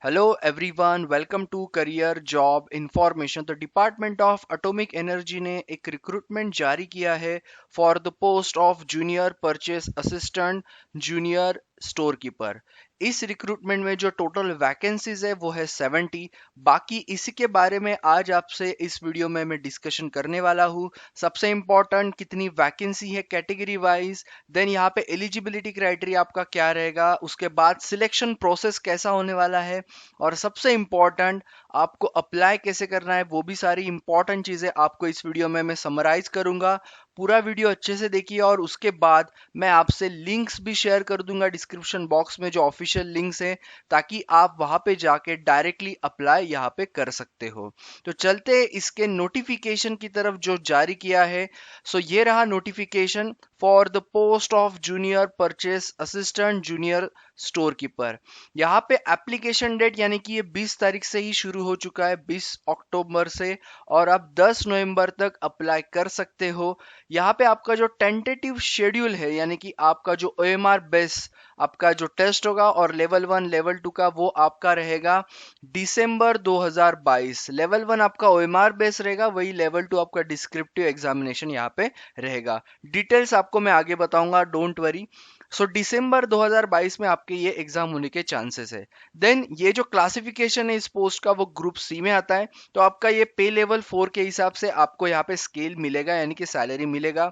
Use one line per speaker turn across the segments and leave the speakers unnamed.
Hello everyone, welcome to Career Job Information। तो department of atomic energy ने एक recruitment जारी किया है for the post of junior purchase assistant junior store keeper. इस recruitment में जो टोटल वैकेंसीज है वो है 70। बाकी इसी के बारे में आज आपसे इस वीडियो में मैं डिस्कशन करने वाला हूँ। सबसे इम्पोर्टेंट कितनी वैकेंसी है कैटेगरी वाइज, देन यहाँ पे एलिजिबिलिटी क्राइटेरिया आपका क्या रहेगा, उसके बाद सिलेक्शन प्रोसेस कैसा होने वाला है, और सबसे इंपॉर्टेंट आपको अप्लाई कैसे करना है, वो भी सारी इंपॉर्टेंट चीजें आपको इस वीडियो में मैं समराइज करूंगा। पूरा वीडियो अच्छे से देखिए और उसके बाद मैं आपसे लिंक्स भी शेयर कर दूंगा डिस्क्रिप्शन बॉक्स में, जो ऑफिशियल लिंक्स हैं, ताकि आप वहां पे जाके डायरेक्टली अप्लाई यहाँ पे कर सकते हो। तो चलते इसके नोटिफिकेशन की तरफ जो जारी किया है। सो ये रहा notification for the post of junior purchase assistant junior store keeper. यहाँ पे एप्लीकेशन डेट यानी कि ये 20 तारीख से ही शुरू हो चुका है, 20 अक्टूबर से, और आप 10 नवंबर तक अप्लाई कर सकते हो। यहाँ पे आपका जो टेंटेटिव शेड्यूल है यानी कि आपका जो ओएमआर बेस आपका जो टेस्ट होगा और लेवल 1 लेवल 2 का, वो आपका रहेगा दिसंबर 2022। लेवल 1 आपका ओएमआर बेस रहेगा, वही लेवल 2 आपका डिस्क्रिप्टिव एग्जामिनेशन यहाँ पे रहेगा। डिटेल्स आपको मैं आगे बताऊंगा, डोंट वरी। सो दिसंबर 2022 में आपके ये एग्जाम होने के चांसेस है। देन ये जो क्लासिफिकेशन है इस पोस्ट का वो ग्रुप सी में आता है। तो आपका ये पे लेवल 4 के हिसाब से आपको यहाँ पे स्केल मिलेगा यानी कि सैलरी मिलेगा।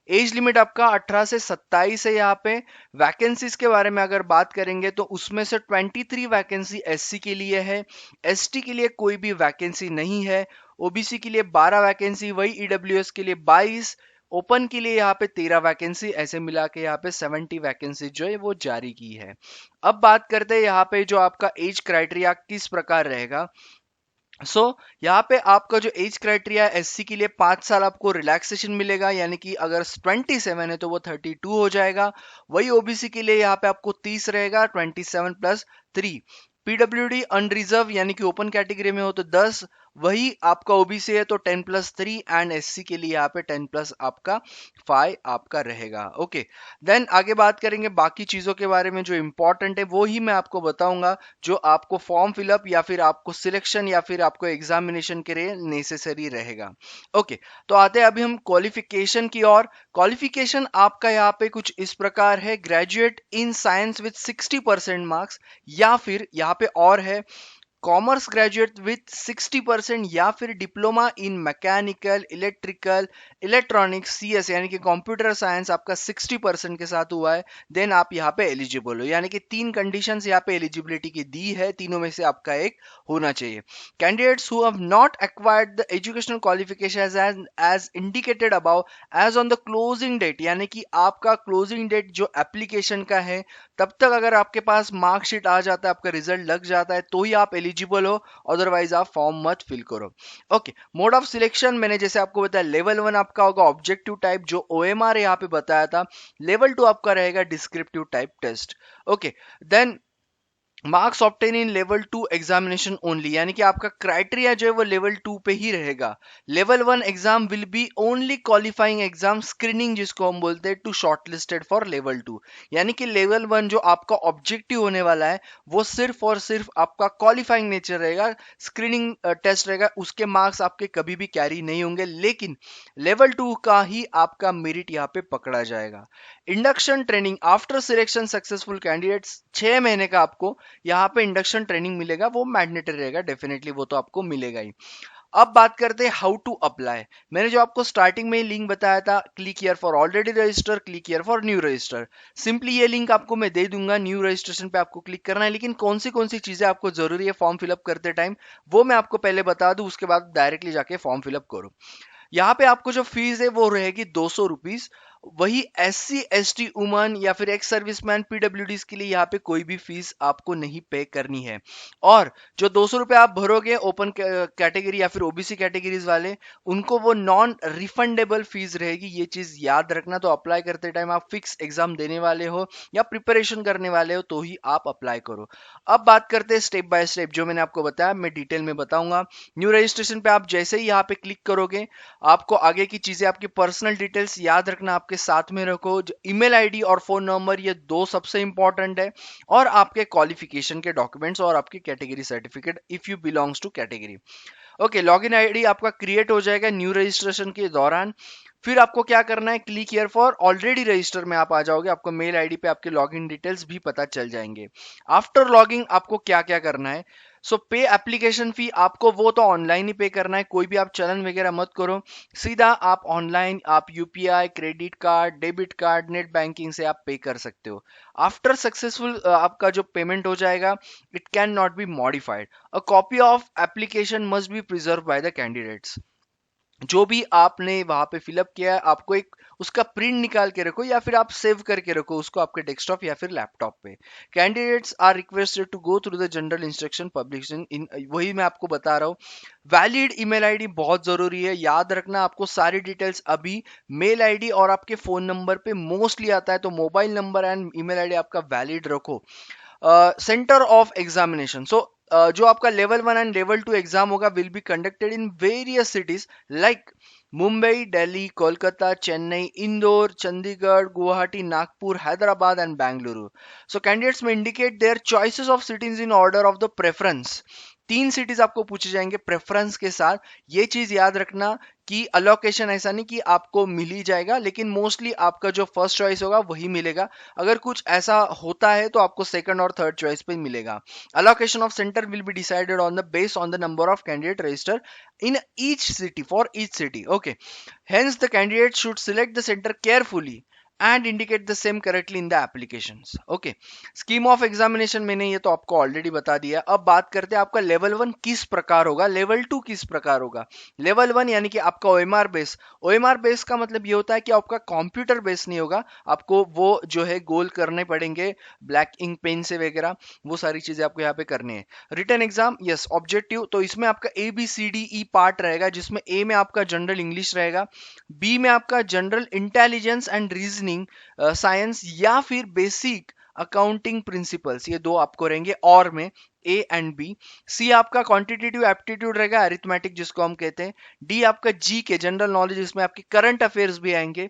एज लिमिट आपका 18 से 27 है। यहाँ पे वैकेंसीज के बारे में अगर बात करेंगे तो उसमें से 23 वैकेंसी एससी के लिए है, एसटी के लिए कोई भी वैकेंसी नहीं है, ओबीसी के लिए 12 वैकेंसी, वही ईडब्ल्यूएस के लिए 22, ओपन के लिए यहाँ पे 13 वैकेंसी, ऐसे मिला के यहाँ पे 70 वैकेंसी जो है वो जारी की है। अब बात करते हैं यहाँ पे जो आपका एज क्राइटेरिया किस प्रकार रहेगा। यहाँ पे आपका जो एज क्राइटेरिया एससी के लिए 5 साल आपको रिलैक्सेशन मिलेगा, यानी कि अगर 27 है तो वो 32 हो जाएगा। वही ओबीसी के लिए यहाँ पे आपको 30 रहेगा, 27+3। पीडब्ल्यूडी अनरिजर्व यानी कि ओपन कैटेगरी में हो तो 10, वही आपका ओबीसी है तो 10+3, एंड एससी के लिए यहाँ पे 10+ आपका 5 आपका रहेगा। ओके, देन आगे बात करेंगे बाकी चीजों के बारे में जो इंपॉर्टेंट है वो ही मैं आपको बताऊंगा, जो आपको फॉर्म फिलअप या फिर आपको सिलेक्शन या फिर आपको एग्जामिनेशन के लिए नेसेसरी रहेगा। ओके, तो आते हैं अभी हम क्वालिफिकेशन की ओर। क्वालिफिकेशन आपका यहाँ पे कुछ इस प्रकार है, graduate in science with 60% marks, या फिर यहाँ पे और है कॉमर्स ग्रेजुएट विथ 60% या फिर diploma in mechanical electrical electronics CS यानी कि कंप्यूटर साइंस आपका 60% के साथ हुआ है, देन आप यहाँ पे एलिजिबल हो। यानी कि 3 कंडीशंस यहाँ पे एलिजिबिलिटी की दी है, तीनों में से आपका एक होना चाहिए। Candidates who have not acquired the educational qualification as indicated above as on the closing date, यानी कि आपका क्लोजिंग डेट जो एप्लीकेशन का है तब तक अगर आपके पास मार्कशीट आ जाता है, आपका रिजल्ट लग जाता है, तो ही आप एलिजिबल हो, अदरवाइज आप फॉर्म मत फिल करो। ओके, मोड ऑफ सिलेक्शन मैंने जैसे आपको बताया, लेवल 1 आपका होगा ऑब्जेक्टिव टाइप जो ओएमआर यहाँ पे बताया था, लेवल 2 आपका रहेगा descriptive type test. Okay, then marks obtain in level 2 examination only, यानी कि आपका क्राइटेरिया जो है वो लेवल 2 पे ही रहेगा। Level 1 exam will be only qualifying exam screening, जिसको हम बोलते हैं टू शॉर्टलिस्टेड फॉर लेवल 2। यानी कि लेवल 1 जो आपका ऑब्जेक्टिव होने वाला है वो सिर्फ और सिर्फ आपका क्वालिफाइंग नेचर रहेगा, स्क्रीनिंग टेस्ट रहेगा, उसके मार्क्स आपके कभी भी कैरी नहीं होंगे, लेकिन लेवल 2 का ही आपका मेरिट यहाँ पे पकड़ा जाएगा। Induction training after selection successful candidates, 6 महीने का आपको यहाँ पे इंडक्शन ट्रेनिंग मिलेगा, वो मैंडेटरी रहेगा, डेफिनेटली वो तो आपको मिलेगा ही। अब बात करते हैं हाउ टू अप्लाई। मैंने जो आपको स्टार्टिंग में लिंक बताया था, click here for already register, click here for new register, simply ये लिंक आपको मैं दे दूंगा, न्यू रजिस्ट्रेशन पे आपको क्लिक करना है। लेकिन कौन सी चीजें आपको जरूरी है फॉर्म फिलअप करते टाइम, वो मैं आपको पहले बता दूं, उसके बाद डायरेक्टली जाके फॉर्म फिलअप करो। यहाँ पे आपको जो फीस है वो रहेगी 200 रुपीज। वही SC ST वुमन या फिर एक्स सर्विसमैन पीडब्ल्यूडीज के लिए यहाँ पे कोई भी फीस आपको नहीं पे करनी है। और जो 200 रुपये आप भरोगे ओपन कैटेगरी या फिर ओबीसी कैटेगरीज वाले, उनको वो नॉन रिफंडेबल फीस रहेगी, ये चीज याद रखना। तो अप्लाई करते टाइम आप फिक्स एग्जाम देने वाले हो या प्रिपरेशन करने वाले हो तो ही आप अप्लाई करो। अब बात करते हैं स्टेप बाय स्टेप, जो मैंने आपको बताया मैं डिटेल में बताऊंगा। न्यू रजिस्ट्रेशन पे आप जैसे ही यहाँ पे क्लिक करोगे, आपको आगे की चीजें, आपकी पर्सनल डिटेल्स याद रखना, आपके आपके साथ में रखो। ईमेल आईडी और फोन नंबर, ये दो सबसे इंपॉर्टेंट है, और आपके क्वालिफिकेशन के डॉक्यूमेंट्स और आपकी category certificate if you belongs to category. Okay, login ID आपका क्रिएट हो जाएगा न्यू रजिस्ट्रेशन के दौरान। फिर आपको क्या करना है, click here for already register में आप आ जाओगे, आपको मेल आईडी पे आपके लॉगिन डिटेल्स भी पता चल जाएंगे। आफ्टर लॉगिंग आपको क्या क्या करना है, सो पे एप्लीकेशन फी, आपको वो तो ऑनलाइन ही पे करना है, कोई भी आप चलन वगैरह मत करो, सीधा आप ऑनलाइन आप UPI, credit card, debit card, net banking से आप पे कर सकते हो। आफ्टर सक्सेसफुल आपका जो पेमेंट हो जाएगा, it can not be modified. A copy of application must be preserve by the candidates. जो भी आपने वहां पे फिलअप किया है, आपको एक उसका प्रिंट निकाल के रखो, या फिर आप सेव करके रखो उसको आपके डेस्कटॉप या फिर लैपटॉप पे। Candidates are requested to go through the general instruction publication in, वही मैं आपको बता रहा हूँ। वैलिड ईमेल आईडी बहुत जरूरी है, याद रखना आपको सारी डिटेल्स अभी मेल आईडी और आपके फोन नंबर पे मोस्टली आता है, तो mobile number and email ID आपका वैलिड रखो। सेंटर ऑफ एग्जामिनेशन, सो जो आपका लेवल 1 एंड लेवल 2 एग्जाम होगा will be conducted in various cities like Mumbai, Delhi, Kolkata, Chennai, Indore, Chandigarh, Guwahati, Nagpur, Hyderabad and Bengaluru. So candidates में indicate their choices of cities in order of the preference. तीन cities आपको पूछे जाएंगे प्रेफरेंस के साथ। ये चीज याद रखना कि अलोकेशन ऐसा नहीं कि आपको मिल ही जाएगा, लेकिन मोस्टली आपका जो फर्स्ट चॉइस होगा वही मिलेगा। अगर कुछ ऐसा होता है तो आपको सेकंड और थर्ड चॉइस पे मिलेगा। Allocation of center will be decided on the based on the number of candidate registered in each city for each city. Okay. Hence, the candidate should select the center carefully and indicate the same correctly in the applications. Okay. Scheme of examination मैंने ये तो आपको already बता दिया। अब बात करते हैं आपका लेवल 1 किस प्रकार होगा, लेवल 2 किस प्रकार होगा। लेवल 1 यानी कि आपका ओएमआर बेस। ओएमआर बेस का मतलब ये होता है कि आपका कंप्यूटर बेस नहीं होगा, आपको वो जो है गोल करने पड़ेंगे ब्लैक इंक पेन से वगैरह, वो सारी चीजें आपको यहाँ पे करनी है। रिटन एग्जाम, यस ऑब्जेक्टिव, तो इसमें आपका A B C D E part रहेगा, जिसमें ए में आपका जनरल इंग्लिश रहेगा, बी में आपका general intelligence and reasoning science, या फिर बेसिक अकाउंटिंग प्रिंसिपल्स, ये दो आपको रहेंगे और में ए एंड बी। सी आपका क्वांटिटेटिव एप्टीट्यूड रहेगा, अरिथमेटिक जिसको हम कहते हैं। डी आपका जी के जनरल नॉलेज, इसमें आपके करंट अफेयर्स भी आएंगे।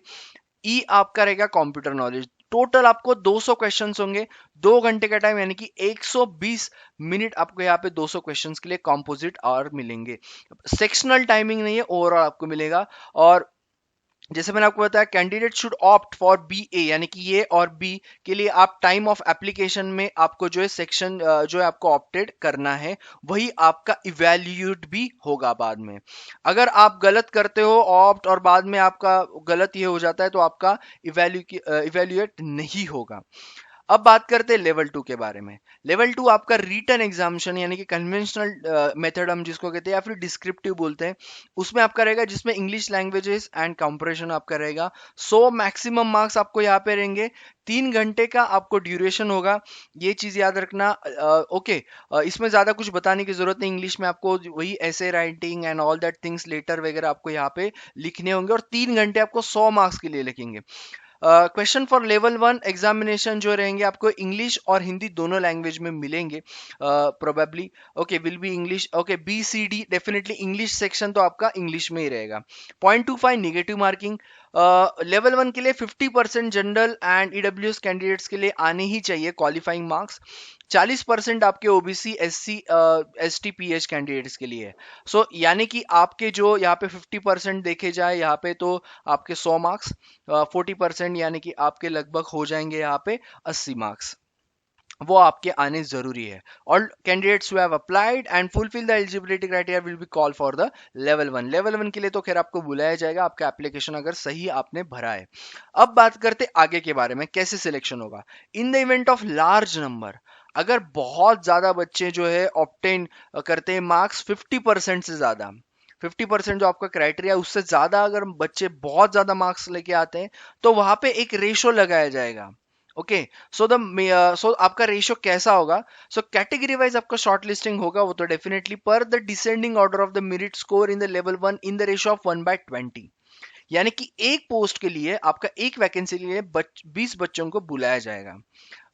ई आपका रहेगा कंप्यूटर नॉलेज। टोटल आपको 200 क्वेश्चंस होंगे, 2 घंटे का टाइम, यानी कि 120 मिनट आपको यहाँ पे 200 क्वेश्चंस के लिए कॉम्पोजिट आवर मिलेंगे। सेक्शनल टाइमिंग नहीं है, ओवरऑल आपको मिलेगा। और जैसे मैंने आपको बताया, candidate should opt for B A, यानी कि ये और बी के लिए आप टाइम ऑफ एप्लीकेशन में आपको जो है सेक्शन जो है आपको ऑप्टेड करना है, वही आपका इवैल्यूएट भी होगा बाद में। अगर आप गलत करते हो ऑप्ट और बाद में आपका गलत ये हो जाता है, तो आपका इवैल्यूएट नहीं होगा। अब बात करते हैं लेवल 2 के बारे में। लेवल 2 आपका रिटन एग्जामिनेशन, यानी कि कन्वेंशनल मेथड हम जिसको कहते हैं, या फिर डिस्क्रिप्टिव बोलते हैं, उसमें आपका रहेगा, जिसमें इंग्लिश लैंग्वेजेस एंड कंप्रेशन आपका रहेगा। 100 मैक्सिमम मार्क्स आपको यहाँ पे रहेंगे। 3 घंटे का आपको ड्यूरेशन होगा, ये चीज याद रखना। ओके, इसमें ज्यादा कुछ बताने की जरूरत नहीं, इंग्लिश में आपको वही ऐसे writing and all that things later वगैरह आपको यहाँ पे लिखने होंगे, और 3 घंटे आपको 100 मार्क्स के लिए लिखेंगे। क्वेश्चन फॉर लेवल 1 एग्जामिनेशन जो रहेंगे आपको इंग्लिश और हिंदी दोनों लैंग्वेज में मिलेंगे probably. Okay, will be English. Okay, B C D definitely English section तो आपका इंग्लिश में ही रहेगा। 0.25 निगेटिव मार्किंग। लेवल 1 के लिए 50% जनरल एंड ईडब्ल्यूएस कैंडिडेट्स के लिए आने ही चाहिए क्वालिफाइंग मार्क्स। 40% आपके OBC, SC, ST, pH candidates के लिए है। सो यानी कि आपके जो यहाँ पे 50% देखे जाए यहाँ पे, तो आपके 100 मार्क्स, 40% यानी कि आपके लगभग हो जाएंगे यहाँ पे 80 मार्क्स, वो आपके आने जरूरी है। और candidates who have applied and fulfil the eligibility criteria will be call for the level 1। Level 1 के लिए तो खैर आपको बुलाया जाएगा, आपका एप्लीकेशन अगर सही आपने भरा है। अब बात करते आगे के बारे में, कैसे सिलेक्शन होगा। In the event of large number, अगर बहुत ज्यादा बच्चे जो है ऑप्टेन करते हैं मार्क्स 50% से ज्यादा, 50% जो आपका क्राइटेरिया, उससे ज्यादा अगर बच्चे बहुत ज्यादा मार्क्स लेके आते हैं, तो वहां पे एक रेशो लगाया जाएगा। ओके, सो आपका रेशियो कैसा होगा, सो कैटेगरी वाइज आपका शॉर्ट लिस्टिंग होगा, वो तो डेफिनेटली पर the descending order of the merit score in the level 1 in the ratio of 1/20, यानी कि एक पोस्ट के लिए आपका एक वैकेंसी के लिए 20 बच्चों को बुलाया जाएगा।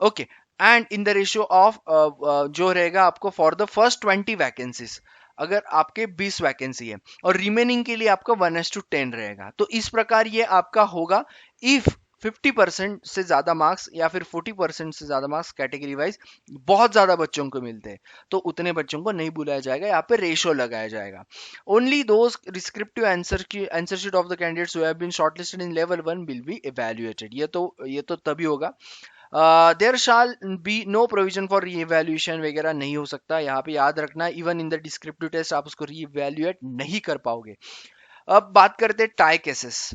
Okay, and in the ratio of जो रहेगा आपको फॉर द फर्स्ट 20 वैकेंसीज, अगर आपके 20 वैकेंसी है, और रिमेनिंग के लिए आपका 1:10 रहेगा। तो इस प्रकार ये आपका होगा। इफ 50% से ज्यादा मार्क्स या फिर 40% से ज्यादा मार्क्स कैटेगरी वाइज बहुत ज्यादा बच्चों को मिलते हैं तो उतने बच्चों को नहीं बुलाया जाएगा, यहाँ पे रेशो लगाया जाएगा। Only those descriptive answer sheet of the candidates who have been shortlisted in level 1 will be evaluated. ये तो तभी होगा। There shall be no provision for re evaluation वगैरह नहीं हो सकता, यहाँ पे याद रखना even in the descriptive test आप उसको री इवेल्यूएट नहीं कर पाओगे। अब बात करते हैं टाई केसेस।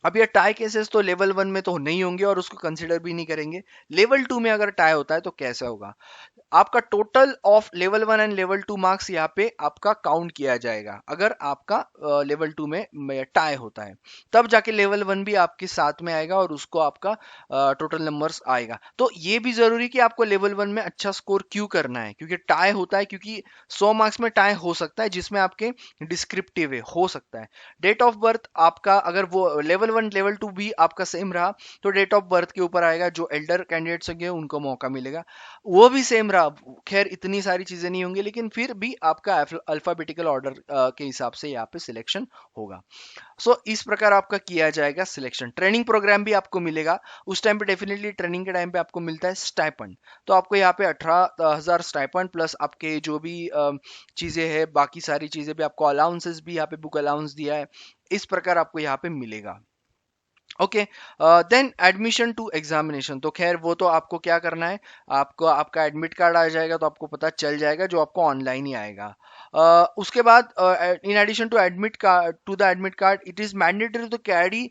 अब ये टाई केसेस तो लेवल 1 में तो नहीं होंगे और उसको कंसिडर भी नहीं करेंगे। लेवल 2 में अगर टाई होता है तो कैसा होगा, आपका total of level 1 and level 2 marks यहाँ पे आपका काउंट किया जाएगा। अगर आपका लेवल 2 में टाई होता है तब जाके लेवल 1 भी आपके साथ में आएगा और उसको आपका टोटल नंबर्स आएगा। तो ये भी जरूरी कि आपको लेवल 1 में अच्छा स्कोर क्यों करना है, क्योंकि टाई होता है, क्योंकि 100 मार्क्स में टाई हो सकता है जिसमें आपके डिस्क्रिप्टिव है, हो सकता है। डेट ऑफ बर्थ आपका अगर वो लेवल 1 लेवल 2 भी आपका सेम रहा तो डेट ऑफ बर्थ के ऊपर आएगा, जो एल्डर कैंडिडेट्स होंगे उनको मौका मिलेगा। वो भी सेम रहा, खैर इतनी सारी चीजें नहीं होंगी लेकिन फिर भी आपका अल्फाबेटिकल ऑर्डर के हिसाब से यहाँ पे सिलेक्शन होगा। सो इस प्रकार आपका किया जाएगा सिलेक्शन। ट्रेनिंग प्रोग्राम भी आपको मिलेगा उस टाइम पे, डेफिनेटली ट्रेनिंग के टाइम पे आपको मिलता है स्टाइपेंड। तो आपको यहाँ पे 18,000 स्टाइपेंड प्लस आपके जो भी चीजें हैं, बाकी सारी चीजें भी आपको, अलाउंसेस भी यहाँ पे बुक अलाउंस दिया है, इस प्रकार आपको यहाँ पे मिलेगा। Okay, then admission to examination, तो खैर वो तो आपको क्या करना है, आपको आपका एडमिट कार्ड आ जाएगा तो आपको पता चल जाएगा, जो आपको ऑनलाइन ही आएगा। उसके बाद in addition to admit card, to the admit card it is mandatory to carry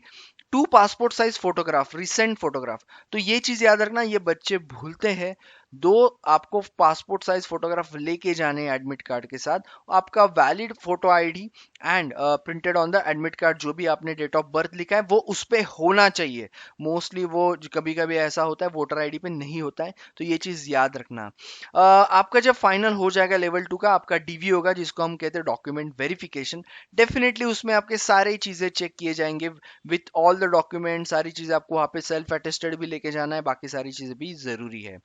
2 passport size photograph, recent photograph. तो ये चीज याद रखना, ये बच्चे भूलते हैं। 2 आपको पासपोर्ट साइज फोटोग्राफ लेके जाने एडमिट कार्ड के साथ, आपका valid photo ID and printed on the admit card, जो भी आपने डेट ऑफ बर्थ लिखा है वो उस पे होना चाहिए। मोस्टली वो कभी कभी ऐसा होता है वोटर आईडी पे नहीं होता है, तो ये चीज याद रखना। आपका जब फाइनल हो जाएगा लेवल 2 का, आपका डीवी होगा जिसको हम कहते हैं डॉक्यूमेंट वेरिफिकेशन। डेफिनेटली उसमें आपके सारे चीजें चेक किए जाएंगे विथ ऑल द डॉक्यूमेंट, सारी चीजें आपको वहाँ पे सेल्फ अटेस्टेड भी लेके जाना है, बाकी सारी चीजें भी जरूरी है।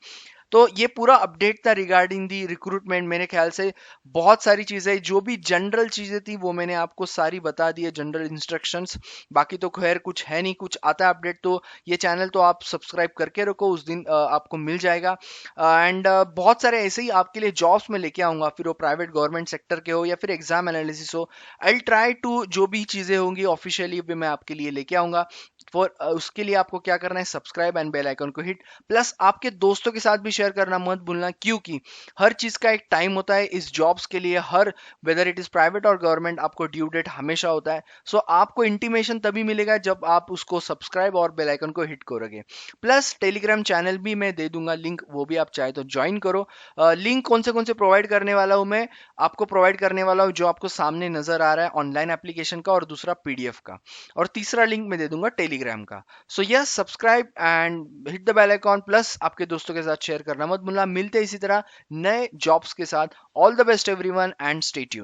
तो ये पूरा अपडेट था रिगार्डिंग दी रिक्रूटमेंट। मेरे ख्याल से बहुत सारी चीजें, जो भी जनरल चीजें थी वो मैंने आपको सारी बता दी है, जनरल इंस्ट्रक्शंस। बाकी तो खैर कुछ है नहीं, कुछ आता है अपडेट तो ये चैनल तो आप सब्सक्राइब करके रखो, उस दिन आपको मिल जाएगा। एंड बहुत सारे ऐसे ही आपके लिए जॉब्स में लेके आऊंगा, फिर वो प्राइवेट गवर्नमेंट सेक्टर के हो या फिर एग्जाम एनालिसिस हो। आई ट्राई टू, जो भी चीजें होंगी ऑफिशियली भी मैं आपके लिए लेके आऊंगा। फॉर उसके लिए आपको क्या करना है, सब्सक्राइब एंड बेल आइकन को हिट, प्लस आपके दोस्तों के साथ भी शेयर करना मत भूलना, क्योंकि हर चीज का एक टाइम होता है इस जॉब्स के लिए। हर वेदर इट इज प्राइवेट और गवर्नमेंट, आपको ड्यू डेट हमेशा होता है। सो आपको इंटीमेशन तभी मिलेगा जब आप उसको सब्सक्राइब और बेल आइकन को हिट करोगे। प्लस टेलीग्राम चैनल भी मैं दे दूंगा लिंक, वो भी आप चाहे तो ज्वाइन करो। लिंक कौन से प्रोवाइड करने वाला हूं मैं, आपको प्रोवाइड करने वाला हूं जो आपको सामने नजर आ रहा है, ऑनलाइन एप्लीकेशन का और दूसरा पीडीएफ का, और तीसरा लिंक मैं दे दूंगा टेलीग्राम का। So yes, subscribe and hit the bell icon, plus आपके दोस्तों के साथ शेयर करना मत भूलना। मिलते हैं इसी तरह नए जॉब्स के साथ। All the best everyone and stay tuned.